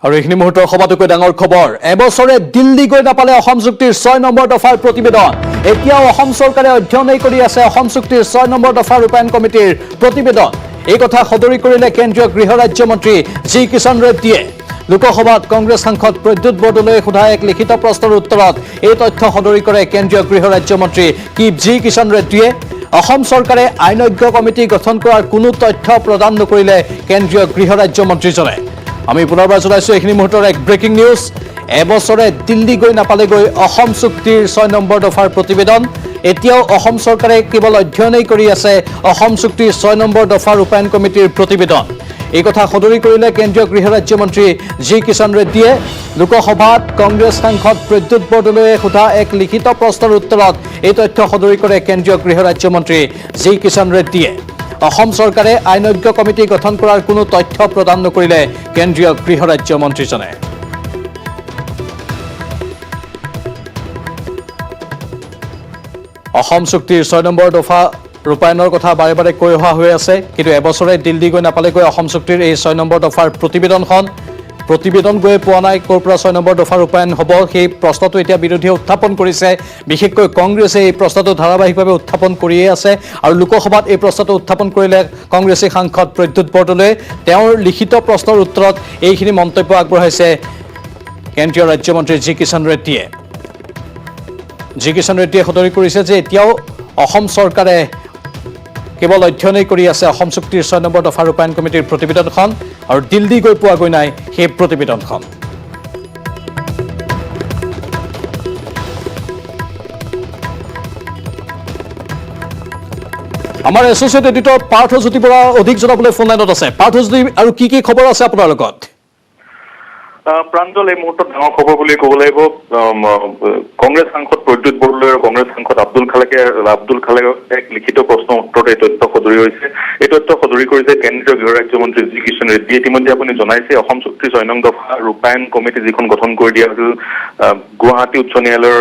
আৰু এইখিনি মুহূৰ্তৰ সবাতোকৈ ডাঙৰ খবৰ এবছৰে দিল্লী গৈ নাপালে অসম চুক্তিৰ 6 নম্বৰ দফাৰ প্ৰতিবেদন এতিয়াও অসম চৰকাৰে অধ্যয়ন কৰি আছে অসম চুক্তিৰ 6 নম্বৰ দফাৰ ৰূপায়ণ কমিটিৰ প্ৰতিবেদন এই কথা সদৰি কৰিলে কেন্দ্ৰীয় গৃহ ৰাজ্য মন্ত্ৰী জি কিষাণ ৰেড্ডীয়ে লোকসভাত কংগ্ৰেছ সাংসদ প্ৰদ্যুৎ বৰদলৈয়ে সোধা এক লিখিত প্ৰশ্নৰ উত্তৰত এই তথ্য সদৰি কৰে কেন্দ্ৰীয় গৃহ ৰাজ্য মন্ত্ৰী জি কিষাণ ৰেড্ডীয়ে অসম চৰকাৰে আইনজ্ঞ কমিটি গঠন কৰাৰ কোনো তথ্য প্ৰদান নকৰিলে কেন্দ্ৰীয় গৃহ ৰাজ্য মন্ত্ৰীজনে আমি পুনৰবাৰ জনাইছো এইখিনি মুহূৰ্তৰ এক ব্ৰেকিং নিউজ এবছৰে দিল্লী গৈ নাপালেগৈ অসম চুক্তিৰ 6 নম্বৰ দফাৰ প্ৰতিবেদন এতিয়াও অসম চৰকাৰে কেৱল অধ্যয়নই কৰি আছে অসম চুক্তিৰ 6 নম্বৰ দফাৰ ৰূপায়ণ কমিটিৰ প্ৰতিবেদন এই কথা সদৰি কৰিলে কেন্দ্ৰীয় গৃহ ৰাজ্য মন্ত্ৰী জি কিষাণ ৰেড্ডীয়ে লোকসভাত কংগ্ৰেছ সাংসদ প্ৰদ্যুৎ বৰদলৈয়ে সোধা এক লিখিত প্ৰশ্নৰ উত্তৰত এই তথ্য সদৰি কৰে কেন্দ্ৰীয় গৃহ ৰাজ্য মন্ত্ৰী জি কিষাণ ৰেড্ডীয়ে অসম চৰকাৰে আইনজ্ঞ কমিটি গঠন কৰাৰ কোনো তথ্য প্ৰদান নকৰিলে কেন্দ্ৰীয় গৃহ ৰাজ্য মন্ত্ৰীজনে অসম চুক্তিৰ 6 নম্বৰ দফা ৰূপায়ণৰ কথা বাৰে বাৰে কৈ অহা হৈ আছে কিন্তু এবছৰে দিল্লী গৈ নাপালেগৈ অসম চুক্তিৰ এই 6 নম্বৰ দফাৰ প্ৰতিবেদন গৈ পোৱা নাই ক'ৰ পৰা 6 নম্বৰ দফা ৰূপায়ণ হ'ব সেই প্ৰশ্নটো এতিয়া বিৰোধীয়ে উত্থাপন কৰিছে বিশেষকৈ কংগ্ৰেছে এই প্ৰশ্নটো ধাৰাবাহিকভাৱে উত্থাপন কৰিয়ে আছে আৰু লোকসভাত এই প্ৰশ্নটো উত্থাপন কৰিলে কংগ্ৰেছী সাংসদ প্ৰদ্যুৎ বৰদলৈয়ে তেওঁৰ লিখিত প্ৰশ্নৰ উত্তৰত এইখিনি মন্তব্য আগবঢ়াইছে কেন্দ্ৰীয় ৰাজ্যমন্ত্ৰী জি কিষাণ ৰেড্ডীয়ে সদৰি কৰিছে যে এতিয়াও অসম চৰকাৰে কেৱল অধ্যয়নই কৰি আছে অসম চুক্তিৰ 6 নম্বৰ দফা ৰূপায়ণ কমিটিৰ প্ৰতিবেদনখন আৰু দিল্লী গৈ পোৱাগৈ নাই সেই প্ৰতিবেদনখন আমাৰ এছ'চিয়েট এডিটৰ পাৰ্থজ্যোতি বৰা অধিক জনাবলৈ ফোন লাইনত আছে পাৰ্থজ্যোতি আৰু কি খবৰ আছে আপোনাৰ লগত প্ৰাঞ্জল এই মুহূৰ্তত ডাঙৰ খবৰ বুলি ক'ব লাগিব কংগ্ৰেছ সাংসদ প্ৰদ্যুৎ বৰদলৈ আৰু কংগ্ৰেছ সাংসদ আব্দুল খালেক এক লিখিত প্ৰশ্নৰ উত্তৰত এই তথ্য সদৰি হৈছে এই তথ্য সদৰি কৰিছে কেন্দ্ৰীয় গৃহ ৰাজ্য মন্ত্ৰী জি কিষাণ ৰেড্ডীয়ে ইতিমধ্যে আপুনি জনাইছে অসম চুক্তিৰ 6 নং দফা ৰূপায়ণ কমিটি যিখন গঠন কৰি দিয়া হৈছিল গুৱাহাটী উচ্চ ন্যায়ালয়ৰ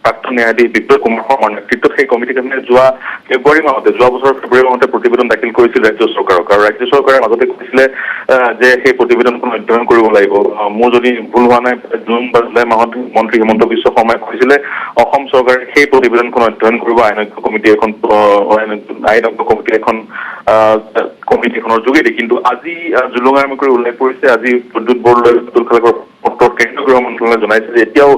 প্ৰাক্তন ন্যায়াধীশ বিপ্লৱ কুমাৰ শৰ্মাৰ নেতৃত্বত সেই কমিটিখনে যোৱা বছৰ ফেব্ৰুৱাৰী মাহতে প্ৰতিবেদন দাখিল কৰিছিল ৰাজ্য চৰকাৰক আৰু ৰাজ্য চৰকাৰে মাজতে কৈছিলে যে সেই প্ৰতিবেদনখন অধ্যয়ন কৰিব লাগিব মোৰ যদি ভুল হোৱা নাই জুন বা জুলাই মাহত মন্ত্ৰী হিমন্ত বিশ্ব শৰ্মাই কৈছিলে অসম চৰকাৰে সেই প্ৰতিবেদনখন অধ্যয়ন কৰিব আইনজ্ঞ কমিটি কমিটিখনৰ যোগেদি কিন্তু আজি জুলুঙাৰ কৰি উল্লেখ কৰিছে আজি প্ৰদ্যুৎ বৰদলৈ আব্দুল খালেকৰ পত্ৰত কেন্দ্ৰীয় গৃহ মন্ত্ৰালয়ে জনাইছে যে এতিয়াও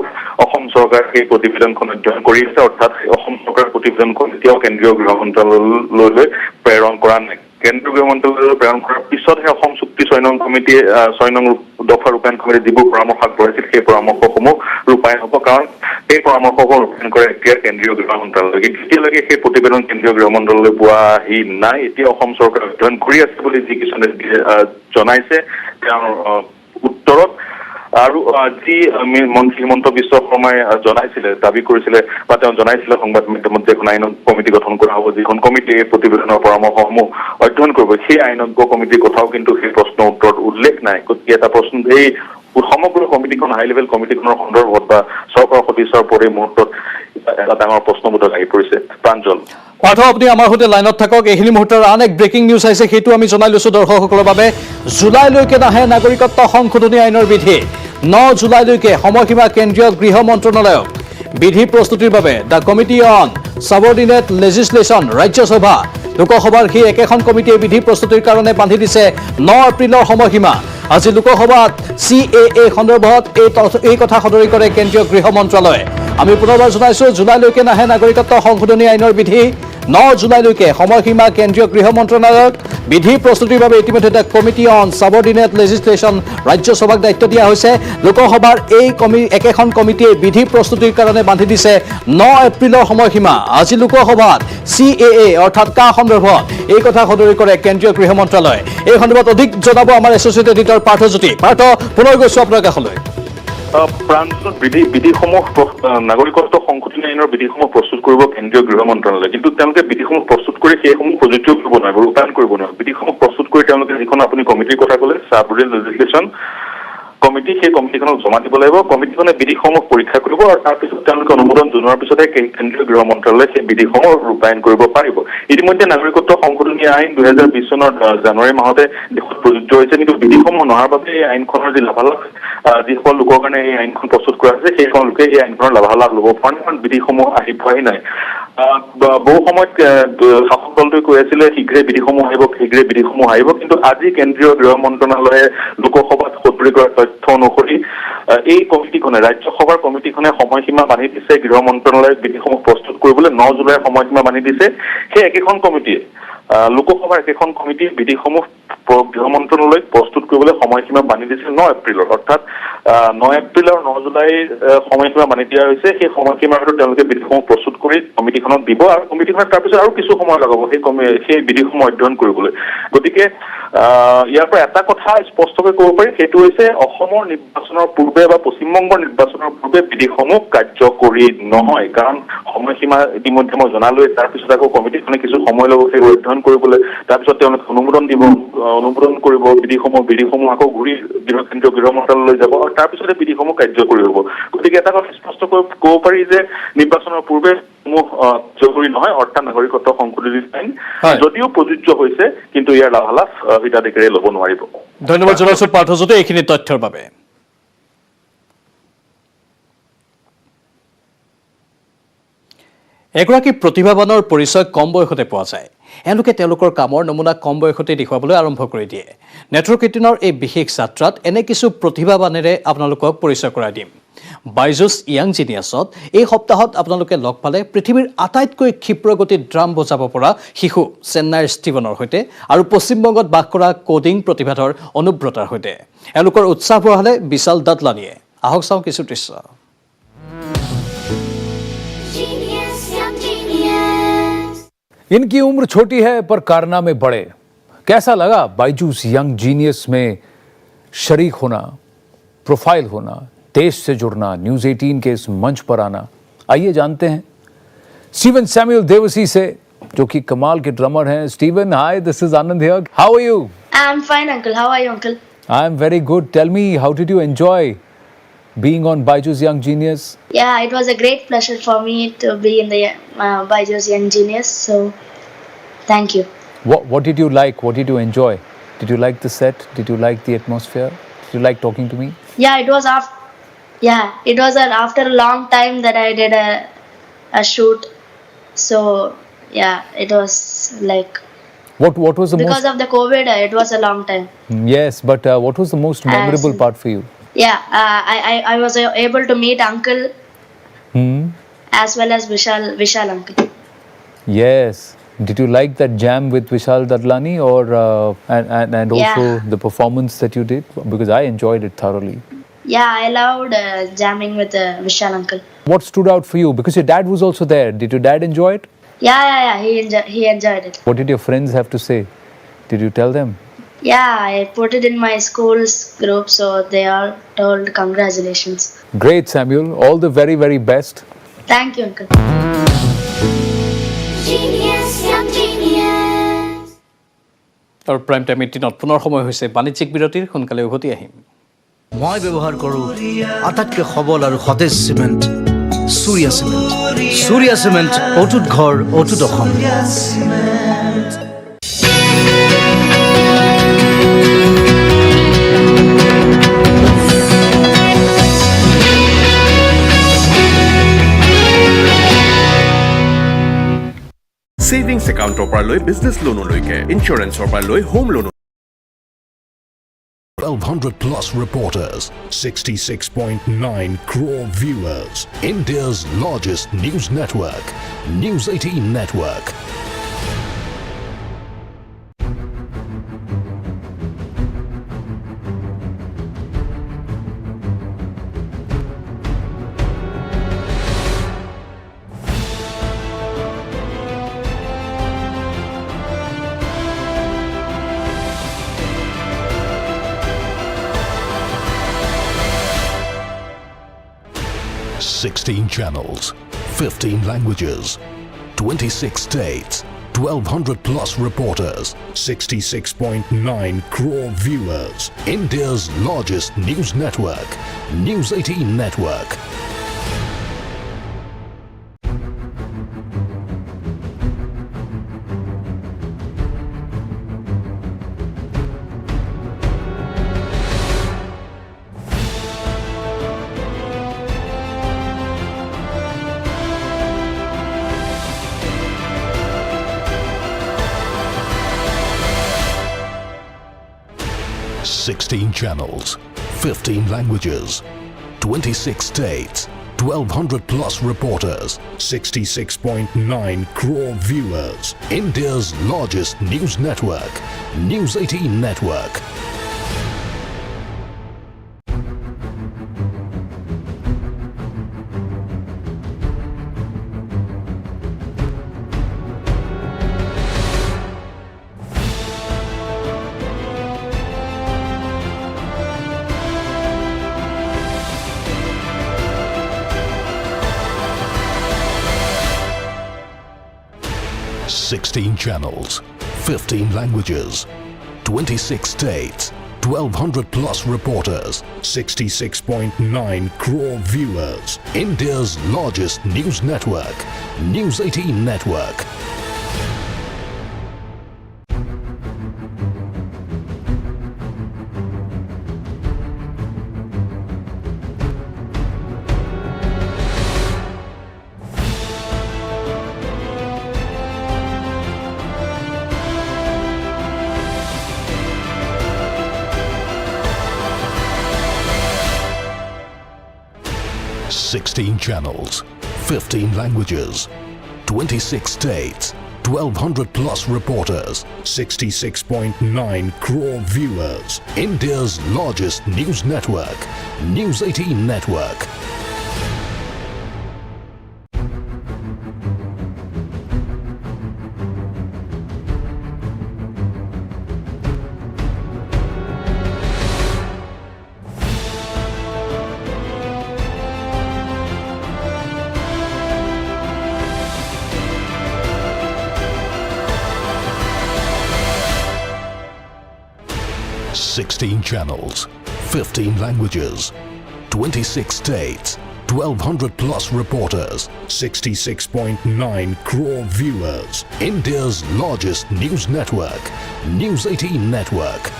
অসম চৰকাৰে সেই প্ৰতিবেদনখন অধ্যয়ন কৰি আছে অৰ্থাৎ অসম চৰকাৰৰ প্ৰতিবেদনখন এতিয়াও কেন্দ্ৰীয় গৃহ মন্ত্ৰালয়লৈ প্ৰেৰণ কৰা নাই কেন্দ্ৰীয় গৃহ মন্ত্ৰালয়লৈ প্ৰেৰণ কৰাৰ পিছতহে অসম চুক্তি 6 নং কমিটিয়ে 6 নং দফা ৰূপায়ণ কমিটি যিবোৰ পৰামৰ্শ আগবঢ়াইছিল সেই পৰামৰ্শসমূহ ৰূপায়ণ হ'ব কাৰণ এই পৰামৰ্শসমূহ ৰূপায়ণ কৰে এতিয়া কেন্দ্ৰীয় গৃহ মন্ত্ৰালয় কিন্তু এতিয়ালৈকে সেই প্ৰতিবেদন কেন্দ্ৰীয় গৃহ মন্ত্ৰালয়লৈ পোৱাহি নাই এতিয়া অসম চৰকাৰে অধ্যয়ন কৰি আছে বুলি জি কিষাণ ৰেড্ডীয়ে জনাইছে তেওঁৰ উত্তৰত আৰু যি মন্ত্ৰী হিমন্ত বিশ্ব শৰ্মাই জনাইছিলে দাবী কৰিছিলে বা তেওঁ জনাইছিলে সংবাদ মাধ্যমত যে এখন আইনজ্ঞ কমিটি গঠন কৰা হ'ব যিখন কমিটিয়ে এই প্ৰতিবেদনৰ পৰামৰ্শসমূহ অধ্যয়ন কৰিব সেই আইনজ্ঞ কমিটিৰ কথাও কিন্তু সেই প্ৰশ্নৰ উত্তৰত উল্লেখ নাই গতিকে এটা প্ৰশ্ন এই সমগ্ৰ কমিটিখন হাই লেভেল কমিটিখনৰ সন্দৰ্ভত বা চৰকাৰৰ সদস্যৰ ওপৰত এই মুহূৰ্তত এটা ডাঙৰ প্ৰশ্নবোধক আহি পৰিছে প্ৰাঞ্জল পাৰ্থ আপুনি আমাৰ সৈতে লাইনত থাকক এইখিনি মুহূৰ্তৰ আন এক ব্ৰেকিং নিউজ আহিছে সেইটো আমি জনাই লৈছো দৰ্শকসকলৰ বাবে জুলাইলৈকে নাহে নাগৰিকত্ব সংশোধনী আইনৰ বিধি 9 জুলাইলৈকে সময়সীমা কেন্দ্ৰীয় গৃহ মন্ত্ৰণালয়ক বিধি প্ৰস্তুতিৰ বাবে দ্য কমিটি অন সাবঅৰ্ডিনেট লেজিসলেশ্যন ৰাজ্যসভা লোকসভাৰ সেই একেখন কমিটিয়ে বিধি প্ৰস্তুতিৰ কাৰণে বান্ধি দিছে 9 এপ্ৰিলৰ সময়সীমা আজি লোকসভাত CAA সন্দৰ্ভত এই কথা সদৰি কৰে কেন্দ্ৰীয় গৃহ মন্ত্ৰালয়ে আমি পুনৰবাৰ জনাইছো জুলাইলৈকে নাহে নাগৰিকত্ব সংশোধনী আইনৰ বিধি 9 জুলাইলৈকে সময়সীমা কেন্দ্ৰীয় গৃহ মন্ত্ৰণালয়ক বিধি প্ৰস্তুতিৰ বাবে ইতিমধ্যে কমিটি অন সাবঅৰ্ডিনেট লেজিসলেশ্যন ৰাজ্যসভাক দায়িত্ব দিয়া হৈছে লোকসভাৰ এই একেখন কমিটিয়ে বিধি প্ৰস্তুতিৰ কাৰণে বান্ধি দিছে 9 এপ্ৰিলৰ সময়সীমা আজি লোকসভাত CAA অৰ্থাৎ কা সন্দৰ্ভত এই কথা সদৰি কৰে কেন্দ্ৰীয় গৃহ মন্ত্ৰালয় এই সন্দৰ্ভত অধিক জনাব আমাৰ এছ'চিয়েট এডিটৰ পাৰ্থজ্যোতি পুনৰ গৈছো আপোনাৰ কাষলৈ প্ৰাঞ্জল বিধিসমূহ নাগৰিকত্ব সংশোধনী আইনৰ বিধিসমূহ প্ৰস্তুত কৰিব কেন্দ্ৰীয় গৃহ মন্ত্ৰালয়ে কিন্তু তেওঁলোকে বিধিসমূহ প্ৰস্তুত কৰি সেইসমূহ প্ৰযোজ্য কৰিব নোৱাৰিব ৰূপায়ণ কৰিব নোৱাৰিব বিধিসমূহ প্ৰস্তুত কৰি তেওঁলোকে যিখন আপুনি কমিটিৰ কথা ক'লে সাবঅৰ্ডিনেট লেজিসলেশ্যন কমিটি সেই কমিটিখনক জমা দিব লাগিব কমিটিখনে বিধিসমূহ পৰীক্ষা কৰিব আৰু তাৰ পিছত তেওঁলোকে অনুমোদন জনোৱাৰ পিছতে কেন্দ্ৰীয় গৃহ মন্ত্ৰালয়ে সেই বিধিসমূহ ৰূপায়ণ কৰিব পাৰিব ইতিমধ্যে নাগৰিকত্ব সংশোধনী আইন 2020 চনৰ জানুৱাৰী মাহতে দেশত প্ৰযোজ্য হৈছে কিন্তু বিধিসমূহ নহাৰ বাবে এই আইনখনৰ যি লাভালাভ যিসকল লোকৰ কাৰণে এই আইনখন প্ৰস্তুত কৰা হৈছে সেইসকল লোকে এই আইনখনৰ লাভালাভ ল'ব পৰা নাই কাৰণ বিধিসমূহ আহি পোৱাই নাই বহু সময়ত শাসক দলটোৱে কৈ আছিলে শীঘ্ৰে বিধিসমূহ আহিব কিন্তু আজি কেন্দ্ৰীয় গৃহ মন্ত্ৰণালয়ে লোকসভাত সদৰি কৰা তথ্য অনুসৰি এই কমিটিখনে ৰাজ্যসভাৰ কমিটিখনে সময়সীমা বান্ধি দিছে গৃহ মন্ত্ৰণালয়ৰ বিধিসমূহ প্ৰস্তুত কৰিবলৈ 9 জুলাইৰ সময়সীমা বান্ধি দিছে সেই একেখন কমিটিয়ে লোকসভাৰ একেখন কমিটি বিধিসমূহ গৃহ মন্ত্ৰণালয়ক প্ৰস্তুত কৰিবলৈ সময়সীমা বান্ধি দিছিল 9 এপ্ৰিলৰ অৰ্থাৎ 9 এপ্ৰিল আৰু 9 জুলাইৰ সময়সীমা বান্ধি দিয়া হৈছে সেই সময়সীমাৰ ভিতৰত তেওঁলোকে বিধিসমূহ প্ৰস্তুত কৰি কমিটিখনক দিব আৰু কমিটিখনে তাৰপিছত আৰু কিছু সময় লগাব সেই বিধিসমূহ অধ্যয়ন কৰিবলৈ গতিকে ইয়াৰ পৰা এটা কথা স্পষ্টকৈ ক'ব পাৰি সেইটো হৈছে অসমৰ নিৰ্বাচনৰ পূৰ্বে বা পশ্চিমবংগৰ নিৰ্বাচনৰ পূৰ্বে বিধিসমূহ কাৰ্যকৰী নহয় কাৰণ সময়সীমা ইতিমধ্যে মই জনালোৱে তাৰপিছত আকৌ কমিটিখনে কিছু সময় ল'ব সেই অধ্যয়ন কৰিবলৈ তাৰপিছত তেওঁলোকে অনুমোদন কৰিব বিধিসমূহ আকৌ ঘূৰি কেন্দ্ৰীয় গৃহ মন্ত্ৰালয়লৈ যাব আৰু তাৰপিছতে বিধিসমূহ কাৰ্যকৰী হ'ব গতিকে এটা কথা স্পষ্টকৈ ক'ব পাৰি যে নিৰ্বাচনৰ পূৰ্বে কাৰ্যকৰী নহয় অৰ্থাৎ নাগৰিকত্ব সংশোধনী আইন যদিও প্ৰযোজ্য হৈছে কিন্তু ইয়াৰ লাভালাভ হিতাধিকাৰীয়ে ল'ব নোৱাৰিব ধন্যবাদ জনাইছো পাৰ্থজ্যোতি এইখিনি তথ্যৰ বাবে এগৰাকী প্ৰতিভাৱানৰ পৰিচয় কম বয়সতে পোৱা যায় এওঁলোকে তেওঁলোকৰ কামৰ নমুনা কম বয়সতে দেখুৱাবলৈ আৰম্ভ কৰি দিয়ে নেটৱৰ্ক 18ৰ এই বিশেষ যাত্ৰাত এনে কিছু প্ৰতিভাৱানেৰে আপোনালোকক পৰিচয় কৰাই দিম বাইজুছ ইয়াং জিনিয়াছত এই সপ্তাহত আপোনালোকে লগ পালে পৃথিৱীৰ আটাইতকৈ ক্ষিপ্ৰগতিত ড্ৰাম বজাব পৰা শিশু চেন্নাইৰ ষ্টিভেনৰ সৈতে আৰু পশ্চিমবংগত বাস কৰা কোডিং প্ৰতিভাধৰ অনুব্ৰতাৰ সৈতে এওঁলোকৰ উৎসাহ বঢ়ালে বিশাল দাদলানিয়ে আহক চাওঁ কিছু দৃশ্য इनकी उम्र छोटी है पर कारनामे बड़े कैसा लगा बाइजूस यंग जीनियस में शरीक होना प्रोफाइल होना देश से जुड़ना न्यूज़ 18 के इस मंच पर आना आइए जानते हैं स्टीवन सैमुअल देवसी से जो कि कमाल के ड्रमर हैं Steven hi this is Anand here how are you I am fine uncle how are you uncle I am very good tell me how did you enjoy being on Byju's Young Genius? Yeah, it was a great pleasure for me to be in the Byju's Young Genius. So, thank you. What did you like? What did you enjoy? Did you like the set? Did you like the atmosphere? Did you like talking to me? Yeah, it was after a long time that I did a shoot. So, yeah, it was like. What was the because of the COVID, it was a long time. Yes, but what was the most memorable part for you? Yeah, I was able to meet Uncle as well as Vishal Uncle. Yes. Did you like that jam with Vishal Dadlani or and also the performance that you did? Because I enjoyed it thoroughly. Yeah, I loved jamming with Vishal Uncle. What stood out for you? Because your dad was also there. Did your dad enjoy it? Yeah. He enjoyed it. What did your friends have to say? Did you tell them? Yeah, I put it in my school's group, so they all told congratulations. Great, Samuel. All the very, very best. Thank you, Uncle. Genius, young genius. আৰু prime time 18ত পুনৰ সময় হৈছে বাণিজ্যিক বিৰতিৰ সোনকালে উভতি আহিম মই ব্যৱহাৰ কৰোঁ আটাইতকৈ সবল আৰু সতেজ চিমেণ্ট সূৰ্যা চিমেণ্ট অটুট ঘৰ অটুট অসম Savings account পৰা লৈ business loan লৈকে insurance পৰা লৈ home loan 1200 plus reporters, 66.9 crore viewers, India's largest news network, News 18 Network. ...16 channels, 15 languages, 26 states, 1,200 plus reporters, 66.9 crore viewers. India's largest news network, News 18 Network. Sixteen channels, 15 languages, 26 states, 1,200 plus reporters, 66.9 crore viewers. India's largest news network, News 18 Network. Sixteen channels, 15 languages, 26 states, 1,200 plus reporters, 66.9 crore viewers. India's largest news network, News 18 Network. Sixteen channels, 15 languages, 26 states, 1,200 plus reporters, 66.9 crore viewers. India's largest news network, News 18 Network. Sixteen channels, 15 languages, 26 states, 1,200 plus reporters, 66.9 crore viewers. India's largest news network, News 18 Network.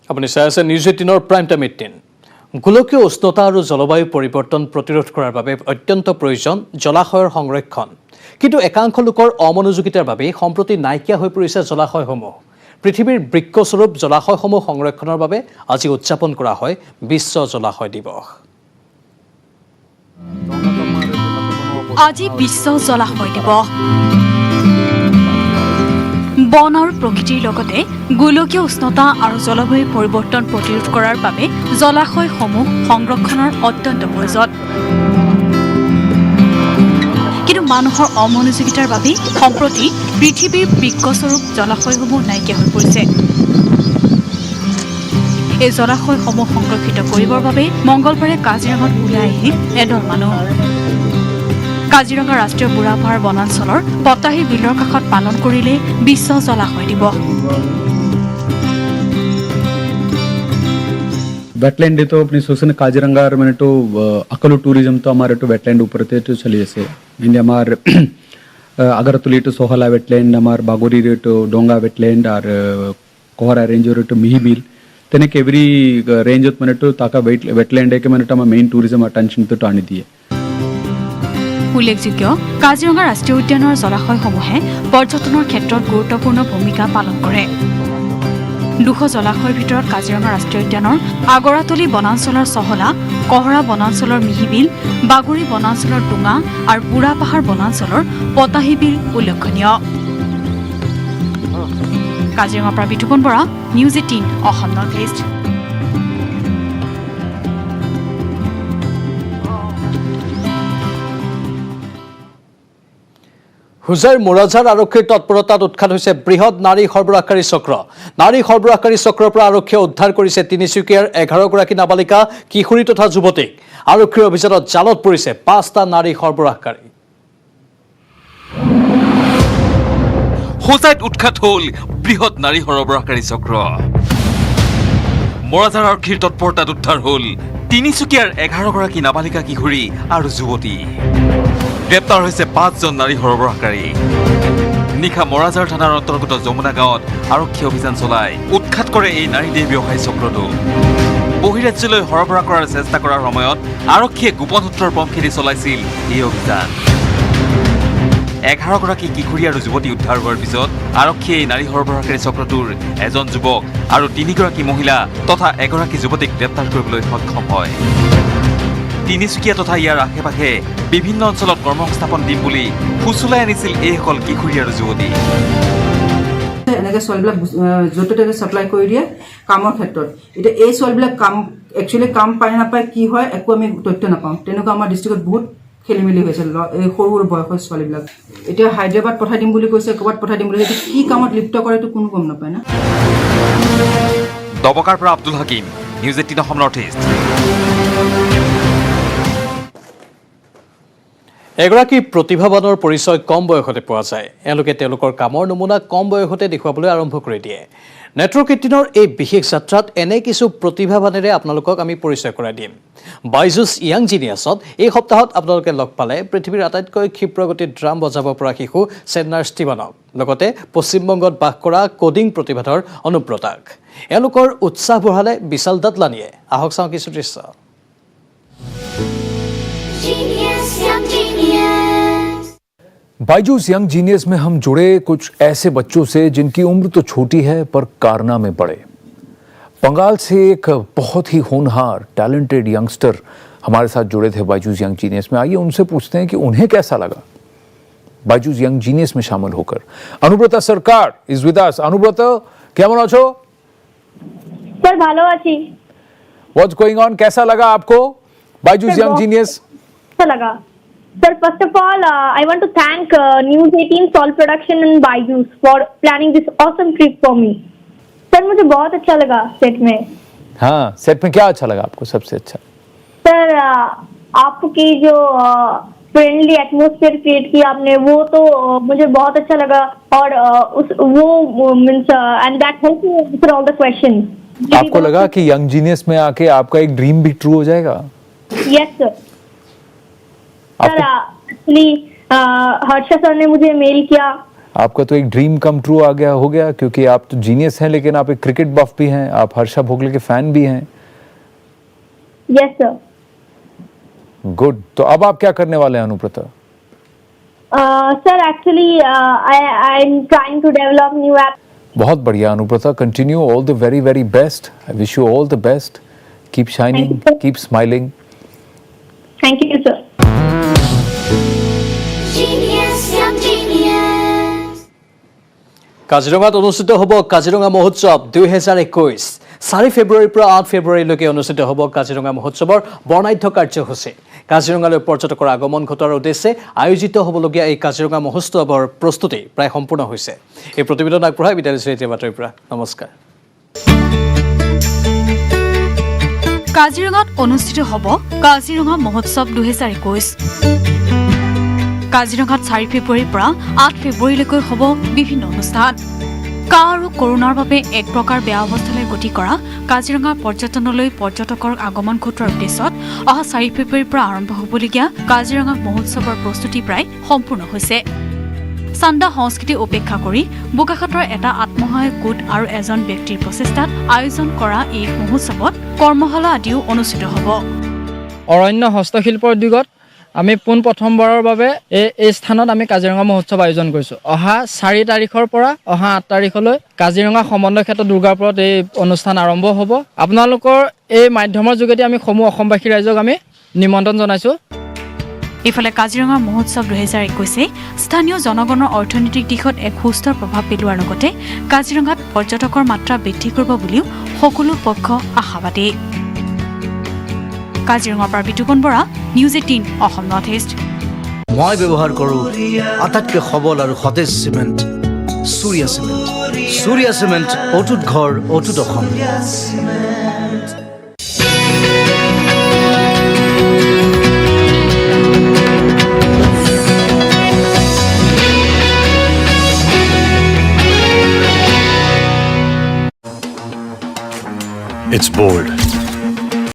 আপুনি চাই আছে news 18 prime time 18 গোলকীয় উষ্ণতা আৰু জলবায়ু পৰিৱৰ্তন প্ৰতিৰোধ কৰাৰ বাবে অত্যন্ত প্ৰয়োজন জলাশয়ৰ সংৰক্ষণ কিন্তু একাংশ লোকৰ অমনোযোগিতাৰ বাবে সম্প্ৰতি নাইকিয়া হৈ পৰিছে জলাশয়সমূহ পৃথিৱীৰ বৃক্ষস্বৰূপ জলাশয়সমূহ সংৰক্ষণৰ বাবে আজি উদযাপন কৰা হয় বিশ্ব জলাশয় দিৱস আজি বিশ্ব জলাশয় দিৱস বন আৰু প্ৰকৃতিৰ লগতে গোলকীয় উষ্ণতা আৰু জলবায়ু পৰিৱৰ্তন প্ৰতিৰোধ কৰাৰ বাবে জলাশয়সমূহ সংৰক্ষণৰ অত্যন্ত প্ৰয়োজন কিন্তু মানুহৰ অমনোযোগিতাৰ বাবে সম্প্ৰতি পৃথিৱীৰ বৃক্ষস্বৰূপ জলাশয়সমূহ নাইকিয়া হৈ পৰিছে এই জলাশয়সমূহ সংৰক্ষিত কৰিবৰ বাবে মঙ্গলবাৰে কাজিৰঙাত ওলাই আহিল এদল মানুহ কাজিৰঙা ৰাষ্ট্ৰীয় বুঢ়াপাহাৰ বনাঞ্চলৰ পতাহী বিলৰ কাষত পালন কৰিলে বিশ্ব জলাশয় দিৱস वेटलैंड तो अपनी सोचने काजीरंगा मैंने तो अकलू टूरिज्म तो हमारे तो वेटलैंड ऊपर थे तो चलिए से इंडिया हमारे अगर तुली तो सोहला वेटलैंड हमारे बागोरी रे तो डोंगा वेटलैंड और कोहरा रेंज रे तो मिहीबिल तेने केवरी रेंज मैंने तो ताका वेटलैंड है कि मैंने तो मेन टूरिज्म अटेंशन तो टानी दिए উল্লেখযোগ্য কাজিৰঙা ৰাষ্ট্ৰীয় উদ্যানৰ জলাশয়সমূহে পৰ্যটনৰ ক্ষেত্ৰত গুৰুত্বপূৰ্ণ ভূমিকা পালন কৰে 200 জলাশয়ৰ ভিতৰত কাজিৰঙা ৰাষ্ট্ৰীয় উদ্যানৰ আগৰাতলি বনাঞ্চলৰ চহলা কহৰা বনাঞ্চলৰ মিহিবিল বাগুৰি বনাঞ্চলৰ ডুঙা আৰু বুঢ়াপাহাৰ বনাঞ্চলৰ পতাহীবিল উল্লেখনীয় কাজিৰঙাৰ পৰা Bitupan Bora News 18 Asom North East হুজাইৰ মোৰাজাৰ আৰক্ষীৰ তৎপৰতাত উৎখাত হৈছে বৃহৎ নাৰী সৰবৰাহকাৰী চক্ৰ। নাৰী সৰবৰাহকাৰী চক্ৰৰ পৰা আৰক্ষীয়ে উদ্ধাৰ কৰিছে তিনিচুকীয়াৰ 11গৰাকী নাবালিকা, কিশোৰী তথা যুৱতীক। আৰক্ষীৰ অভিযানত জালত পৰিছে 5টা নাৰী সৰবৰাহকাৰী। হোজাইত উৎখাত হ'ল বৃহৎ নাৰী সৰবৰাহকাৰী চক্ৰ। মোৰাজাৰ আৰক্ষীৰ তৎপৰতাত উদ্ধাৰ হ'ল তিনিচুকীয়াৰ 11গৰাকী নাবালিকা, কিশোৰী আৰু যুৱতী। গ্ৰেপ্তাৰ হৈছে 5জন নাৰী সৰবৰাহকাৰী। নিশা মোৰাজাৰ থানাৰ অন্তৰ্গত যমুনা গাঁৱত আৰক্ষী অভিযান চলাই উৎখাত কৰে এই নাৰী দেহ ব্যৱসায়ী চক্ৰটো। বহিৰাজ্যলৈ সৰবৰাহ কৰাৰ চেষ্টা কৰাৰ সময়ত আৰক্ষীয়ে গোপন সূত্ৰৰ পম খেদি চলাইছিল এই অভিযান। 11গৰাকী কিশোৰী আৰু যুৱতী উদ্ধাৰ হোৱাৰ পিছত আৰক্ষীয়ে এই নাৰী সৰবৰাহকাৰী চক্ৰটোৰ এজন যুৱক আৰু 3গৰাকী মহিলা তথা এগৰাকী যুৱতীক গ্ৰেপ্তাৰ কৰিবলৈ সক্ষম হয়। তিনিচুকীয়া তথা ইয়াৰ আশে পাশে বিভিন্ন অঞ্চলত কৰ্মসংস্থাপন দিম বুলি ফুচুলাই আনিছিল এইসকল কিশোৰী আৰু যুৱতী। এনেকৈ ছোৱালীবিলাক য'তে ত'তে ছাপ্লাই কৰি দিয়ে কামৰ ক্ষেত্ৰত। এতিয়া এই ছোৱালীবিলাক একচুৱেলি কাম পায় নাপায় কি হয় একো আমি তথ্য নাপাওঁ। তেনেকুৱা আমাৰ ডিষ্ট্ৰিক্টত বহুত খেলি মেলি হৈছে এই সৰু সৰু বয়সৰ ছোৱালীবিলাক। এতিয়া হায়দৰাবাদ পঠাই দিম বুলি কৈছে, ক'ৰবাত পঠাই দিম বুলি, কি কামত লিপ্ত কৰে এইটো কোনো গম নাপায় না। দবকাৰ পৰা Abdul Hakim, news 18 Asom North east. এগৰাকী প্ৰতিভাৱানৰ পৰিচয় কম বয়সতে পোৱা যায়। এওঁলোকে তেওঁলোকৰ কামৰ নমুনা কম বয়সতে দেখুৱাবলৈ আৰম্ভ কৰি দিয়ে। নেটৱৰ্ক 18ৰ এই বিশেষ যাত্ৰাত এনে কিছু প্ৰতিভাৱানেৰে আপোনালোকক আমি পৰিচয় কৰাই দিম। বাইজুছ য়াং জিনিয়াছত এই সপ্তাহত আপোনালোকে লগ পালে পৃথিৱীৰ আটাইতকৈ ক্ষিপ্ৰগতিত ড্ৰাম বজাব পৰা শিশু চেন্নাৰ ষ্টিভেনক, লগতে পশ্চিমবংগত বাস কৰা কডিং প্ৰতিভাধৰ অনুব্ৰতাক। এওঁলোকৰ উৎসাহ বঢ়ালে বিশাল দাদলানীয়ে। আহক চাওঁ কিছু দৃশ্য। बायजूस यंग जीनियस में हम जुड़े कुछ ऐसे बच्चों से जिनकी उम्र तो छोटी है पर कारनामे बड़े। बंगाल से एक बहुत ही होनहार टैलेंटेड यंगस्टर हमारे साथ जुड़े थे बायजूस यंग जीनियस में। आइए उनसे पूछते हैं कि उन्हें कैसा लगा बायजूस यंग जीनियस में शामिल होकर। अनुब्रता सरकार इज विद अस। अनुब्रता, केमन आछो? सर ভালো আছি। What's going on? कैसा लगा आपको बायजूस यंग जीनियस? अच्छा लगा। Sir, first of all, I want to thank News 18 Sol Production and Byju's for planning this awesome trip for me. Sir, मुझे बहुत अच्छा लगा सेट में। हाँ, सेट में क्या अच्छा लगा आपको सबसे अच्छा? सर, आपकी जो फ्रेंडली एटमॉस्फेयर क्रिएट की आपने वो तो मुझे बहुत अच्छा लगा। और वो means and that help me answer all the questions. आपको लगा कि यंग जीनियस में आके आपका एक ड्रीम भी ट्रू हो जाएगा? Yes sir. Sir actually Harsha sir ने मुझे मेल किया। आपका तो एक ड्रीम कम ट्रू आ गया हो गया, क्योंकि आप तो जीनियस हैं लेकिन आप एक क्रिकेट बफ भी हैं, आप हर्षा भोगले के फैन भी हैं। Yes sir. गुड। तो अब आप क्या करने वाले हैं Anubrata? Sir actually I am trying to develop new app. बहुत बढ़िया Anubrata, continue. All the very very best. I wish you all the best. Keep shining, keep smiling. Thank you sir. কাজিৰঙাত অনুষ্ঠিত হ'ব কাজিৰঙা মহোৎসৱ 2021। 4 ফেব্ৰুৱাৰীৰ পৰা 8 ফেব্ৰুৱাৰীলৈকে অনুষ্ঠিত হ'ব কাজিৰঙা মহোৎসৱৰ বৰ্ণাঢ্য কাৰ্যসূচী। কাজিৰঙালৈ পৰ্যটকৰ আগমন ঘটোৱাৰ উদ্দেশ্যে আয়োজিত হ'বলগীয়া এই কাজিৰঙা মহোৎসৱৰ প্ৰস্তুতি প্ৰায় সম্পূৰ্ণ হৈছে। এই প্ৰতিবেদন আগবঢ়াই বিদ্যালয় এতিয়া বাতৰিৰ পৰা নমস্কাৰ। কাজিৰঙাত অনুষ্ঠিত হ'ব কাজিৰঙা মহোৎসৱ 2021। কাজিৰঙাত 4 ফেব্ৰুৱাৰীৰ পৰা 8 ফেব্ৰুৱাৰীলৈকৈ হ'ব বিভিন্ন অনুষ্ঠান। কা আৰু কৰোনাৰ বাবে এক প্ৰকাৰ বেয়া অৱস্থালৈ গতি কৰা কাজিৰঙা পৰ্যটনলৈ পৰ্যটকৰ আগমন ঘটোৱাৰ উদ্দেশ্যত অহা 4 ফেব্ৰুৱাৰীৰ পৰা আৰম্ভ হ'বলগীয়া কাজিৰঙা মহোৎসৱৰ প্ৰস্তুতি প্ৰায় সম্পূৰ্ণ হৈছে। চান্দা সংস্কৃতি উপেক্ষা কৰি বোকাখাটৰ এটা আত্মসহায়ক গোট আৰু এজন ব্যক্তিৰ প্ৰচেষ্টাত আয়োজন কৰা এই মহোৎসৱত কৰ্মশালা আদিও অনুষ্ঠিত হ'ব। অৰণ্য হস্তশিল্প উদ্যোগত আমি প্ৰথমবাৰৰ বাবে এই স্থানত আমি কাজিৰঙা মহোৎসৱ আয়োজন কৰিছোঁ। অহা 4 তাৰিখৰ পৰা অহা 8 তাৰিখলৈ কাজিৰঙা সমন্বয় ক্ষেত্ৰ দুৰ্গাপুৰত এই অনুষ্ঠান আৰম্ভ হ'ব। আপোনালোকৰ এই মাধ্যমৰ যোগেদি আমি সমূহ অসমবাসী ৰাইজক আমি নিমন্ত্ৰণ জনাইছোঁ। ইফালে কাজিৰঙা মহোৎসৱ 2021 স্থানীয় জনগণৰ অৰ্থনৈতিক দিশত এক সুস্থ প্ৰভাৱ পেলোৱাৰ লগতে কাজিৰঙাত পৰ্যটকৰ মাত্ৰা বৃদ্ধি কৰিব বুলিও সকলো পক্ষ আশাবাদী। কাজিৰঙাৰ পৰা Bitupan Bora, News 18 Asom North east. মই ব্যৱহাৰ কৰোঁ আটাইতকৈ সবল আৰু সতেজ cement Surya cement. Surya cement, অটুট ঘৰ, অটুট অসম। It's bold,